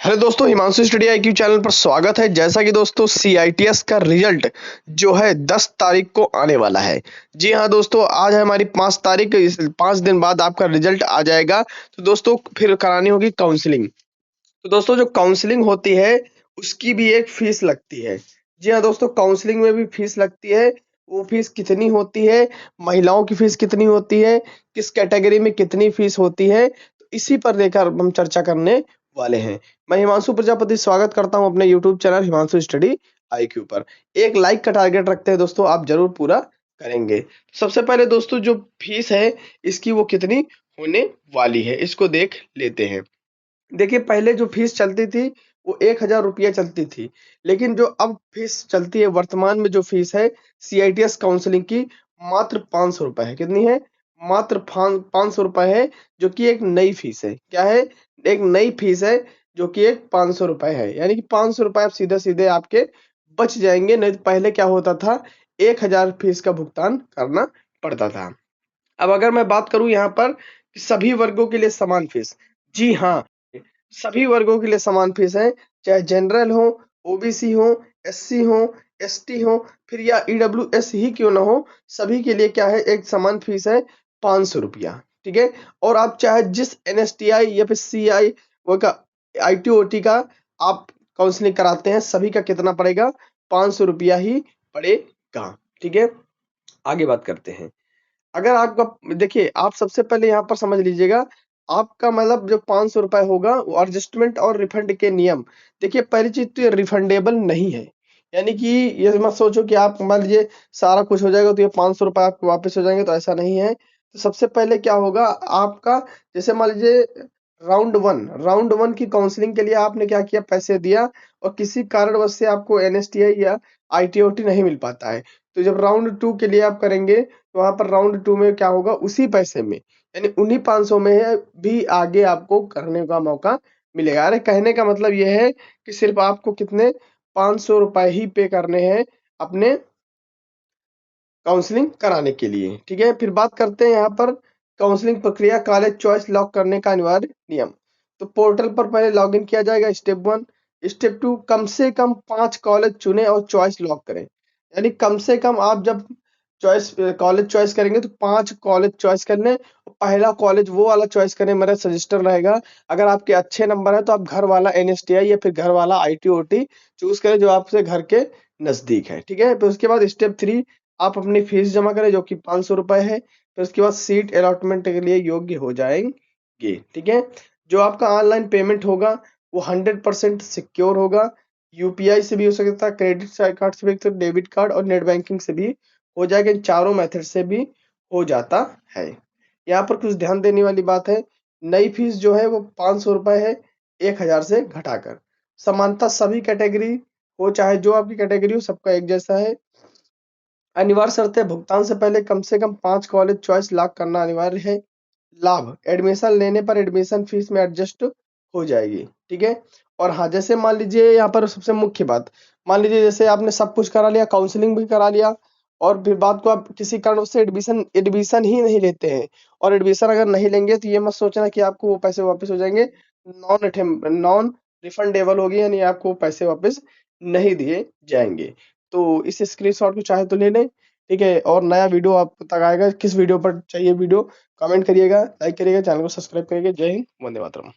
Hello दोस्तों, Himanshu study IQ channel पर स्वागत है। जैसा कि दोस्तों सीआईटीएस का रिजल्ट जो है 10 तारीख को आने वाला है। जी हाँ दोस्तों, आज है हमारी 5 तारीख। इस 5 दिन बाद आपका रिजल्ट आ जाएगा। तो दोस्तों फिर करानी होगी काउंसलिंग। तो दोस्तों जो काउंसलिंग होती है उसकी भी एक फीस लगती है। जी हाँ दोस्तों, काउंसलिंग में भी फीस लगती है। वो फीस कितनी होती है, महिलाओं की फीस कितनी होती है, किस कैटेगरी में कितनी फीस होती है, तो इसी पर लेकर हम चर्चा करने वाले हैं। मैं हिमांशु प्रजापति स्वागत करता हूं अपने YouTube channel Himanshu study IQ पर। एक लाइक का टारगेट रखते हैं दोस्तों, आप जरूर पूरा करेंगे। सबसे पहले दोस्तों जो फीस है इसकी वो कितनी होने वाली है इसको देख लेते हैं। देखिए, पहले जो फीस चलती थी वो 1000 रुपया चलती थी, लेकिन जो अब फीस चलती है वर्तमान में, जो फीस है सीआईटीएस काउंसलिंग की, मात्र 500 रुपए है। कितनी है? मात्र 500 रुपए है, जो कि एक नई फीस है। क्या है? एक नई फीस है, जो कि एक 500 रुपए है। यानी कि 500 रुपए आप सीधे सीधे आपके बच जाएंगे। नहीं तो पहले क्या होता था, 1000 फीस का भुगतान करना पड़ता था। अब अगर मैं बात करूं यहाँ पर कि सभी वर्गों के लिए समान फीस, जी हाँ, सभी वर्गों के लिए समान फीस है। चाहे जनरल हो, ओबीसी हो, एससी हो, एसटी हो, फिर या ईडब्ल्यूएस ही क्यों ना हो, सभी के लिए क्या है, एक समान फीस है, 500 रुपया। ठीक है। और आप चाहे जिस एनएसटीआई या फिर सीआई वो का आईटीओटी का आप काउंसलिंग कराते हैं, सभी का कितना पड़ेगा? 500 रुपया ही पड़ेगा। ठीक है। आगे बात करते हैं। अगर आपका देखिए, आप सबसे पहले यहाँ पर समझ लीजिएगा, आपका मतलब जो 500 रुपए होगा वो एडजस्टमेंट और रिफंड के नियम। देखिए, पहली चीज तो ये रिफंडेबल नहीं है। यानी कि ये मत सोचो कि आप मान लीजिए सारा कुछ हो जाएगा तो ये 500 रुपए आपको वापस हो जाएंगे, तो ऐसा नहीं है। तो सबसे पहले क्या होगा आपका, जैसे मान लीजिए राउंड वन की काउंसलिंग के लिए आपने क्या किया, पैसे दिया, और किसी कारणवश से आपको एनएसटीआई या आईटीओटी नहीं मिल पाता है, तो जब राउंड 2 के लिए आप करेंगे तो वहां पर राउंड 2 में क्या होगा, उसी पैसे में यानी उन्हीं 500 में है भी आगे आपको करने का मौका मिलेगा। अरे कहने का मतलब यह है कि सिर्फ आपको कितने 500 रुपए ही पे करने हैं अपने काउंसलिंग कराने के लिए। ठीक है। फिर बात करते हैं यहाँ पर काउंसलिंग प्रक्रिया, कॉलेज चॉइस लॉक करने का अनिवार्य नियम। तो पोर्टल पर पहले लॉगिन किया जाएगा, स्टेप 1। स्टेप 2, कम से कम 5 कॉलेज चुने और चॉइस लॉक करें। यानी कम से कम आप जब कॉलेज चॉइस करेंगे तो 5 कॉलेज चॉइस कर लें। पहला कॉलेज वो वाला चॉइस करें, मेरा सजेस्टर रहेगा। अगर आपके अच्छे नंबर है तो आप घर वाला एनएसटीआई या फिर घर वाला आईटीओटी चूज करें जो आपसे घर के नजदीक है। ठीक है। फिर उसके बाद स्टेप 3, आप अपनी फीस जमा करें जो कि 500 रुपए है। फिर उसके बाद सीट अलॉटमेंट के लिए योग्य हो जाएंगे। ठीक है। जो आपका ऑनलाइन पेमेंट होगा वो 100% सिक्योर होगा। यूपीआई से भी हो सकता है, क्रेडिट कार्ड से भी, तो डेबिट कार्ड और नेट बैंकिंग से भी हो जाएगा। इन चारों मेथड से भी हो जाता है। यहाँ पर कुछ ध्यान देने वाली बात है, नई फीस जो है वो 500 रुपए है, 1000 से घटाकर। समानता सभी कैटेगरी हो, चाहे जो आपकी कैटेगरी हो, सबका एक जैसा है। अनिवार्य शर्त है, भुगतान से पहले कम से कम 5 कॉलेज चॉइस लॉक करना अनिवार्य है। लाभ, एडमिशन लेने पर एडमिशन फीस में एडजस्ट हो जाएगी। ठीक है। और हाँ, जैसे मान लीजिए यहाँ पर सबसे मुख्य बात, मान लीजिए जैसे आपने सब कुछ करा लिया, काउंसलिंग भी करा लिया, और फिर बात को आप किसी कारण से एडमिशन एडमिशन ही नहीं लेते हैं, और एडमिशन अगर नहीं लेंगे तो ये मत सोचना कि आपको वो पैसे वापस हो जाएंगे। नॉन रिफंडेबल होगी, यानी आपको वो पैसे वापस नहीं दिए जाएंगे। तो इस स्क्रीनशॉट को चाहे तो ले लें। ठीक है। और नया वीडियो आप तक आएगा, किस वीडियो पर चाहिए वीडियो, कमेंट करिएगा, लाइक करिएगा, चैनल को सब्सक्राइब करिएगा। जय हिंद, वंदे मातरम।